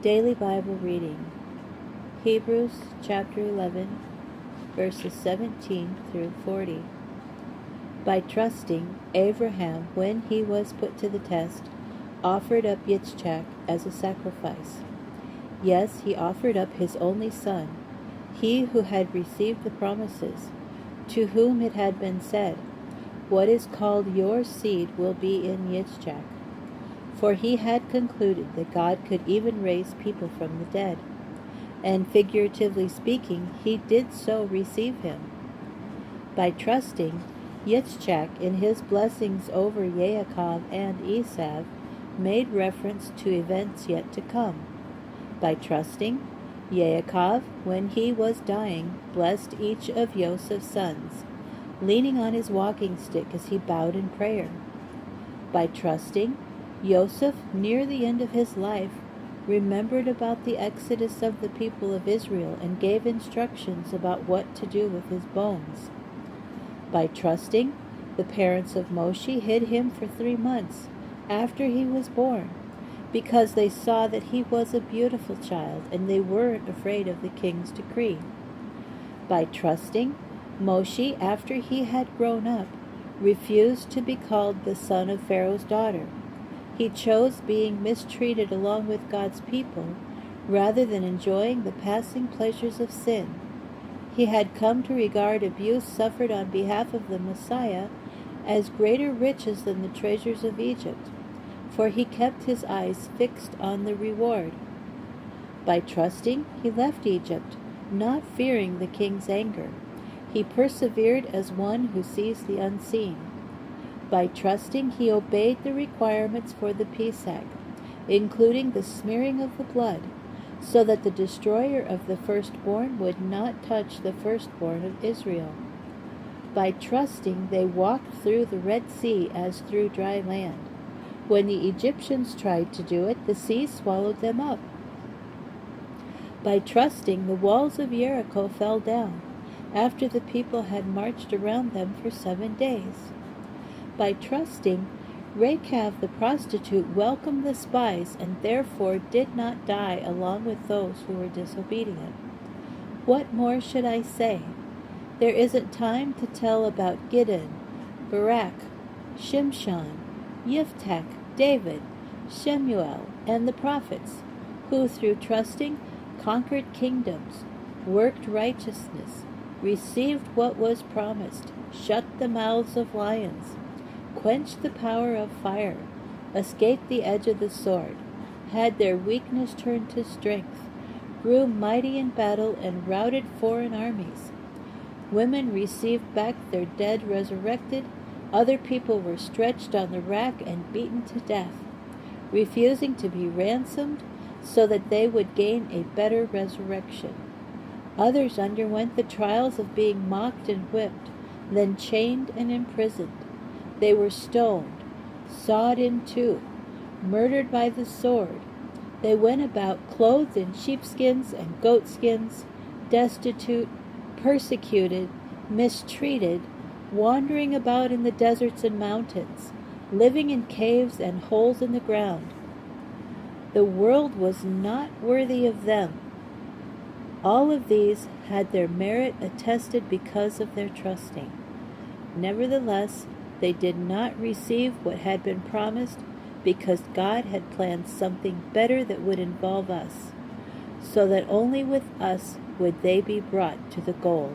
Daily Bible reading. Hebrews chapter 11, verses 17 through 40. By trusting, Abraham, when he was put to the test, offered up Yitzchak as a sacrifice. Yes, he offered up his only son, he who had received the promises, to whom it had been said, "What is called your seed will be in Yitzchak." For he had concluded that God could even raise people from the dead, and figuratively speaking, he did so receive him. By trusting, Yitzchak, in his blessings over Yaakov and Esau, made reference to events yet to come. By trusting, Yaakov, when he was dying, blessed each of Joseph's sons, leaning on his walking stick as he bowed in prayer. By trusting, Joseph, near the end of his life, remembered about the exodus of the people of Israel and gave instructions about what to do with his bones. By trusting, the parents of Moshe hid him for 3 months after he was born, because they saw that he was a beautiful child and they weren't afraid of the king's decree. By trusting, Moshe, after he had grown up, refused to be called the son of Pharaoh's daughter. He chose being mistreated along with God's people rather than enjoying the passing pleasures of sin. He had come to regard abuse suffered on behalf of the Messiah as greater riches than the treasures of Egypt, for he kept his eyes fixed on the reward. By trusting, he left Egypt, not fearing the king's anger. He persevered as one who sees the unseen. By trusting, he obeyed the requirements for the Pesach, including the smearing of the blood, so that the destroyer of the firstborn would not touch the firstborn of Israel. By trusting, they walked through the Red Sea as through dry land. When the Egyptians tried to do it, the sea swallowed them up. By trusting, the walls of Jericho fell down, after the people had marched around them for 7 days. By trusting, Rahab the prostitute welcomed the spies and therefore did not die along with those who were disobedient. What more should I say? There isn't time to tell about Gideon, Barak, Shimshon, Yiftach, David, Shemuel, and the prophets, who through trusting conquered kingdoms, worked righteousness, received what was promised, shut the mouths of lions, quenched the power of fire, escaped the edge of the sword, had their weakness turned to strength, grew mighty in battle, and routed foreign armies. Women received back their dead resurrected, other people were stretched on the rack and beaten to death, refusing to be ransomed so that they would gain a better resurrection. Others underwent the trials of being mocked and whipped, then chained and imprisoned. They were stoned, sawed in two, murdered by the sword. They went about clothed in sheepskins and goatskins, destitute, persecuted, mistreated, wandering about in the deserts and mountains, living in caves and holes in the ground. The world was not worthy of them. All of these had their merit attested because of their trusting. Nevertheless, they did not receive what had been promised because God had planned something better that would involve us, so that only with us would they be brought to the goal.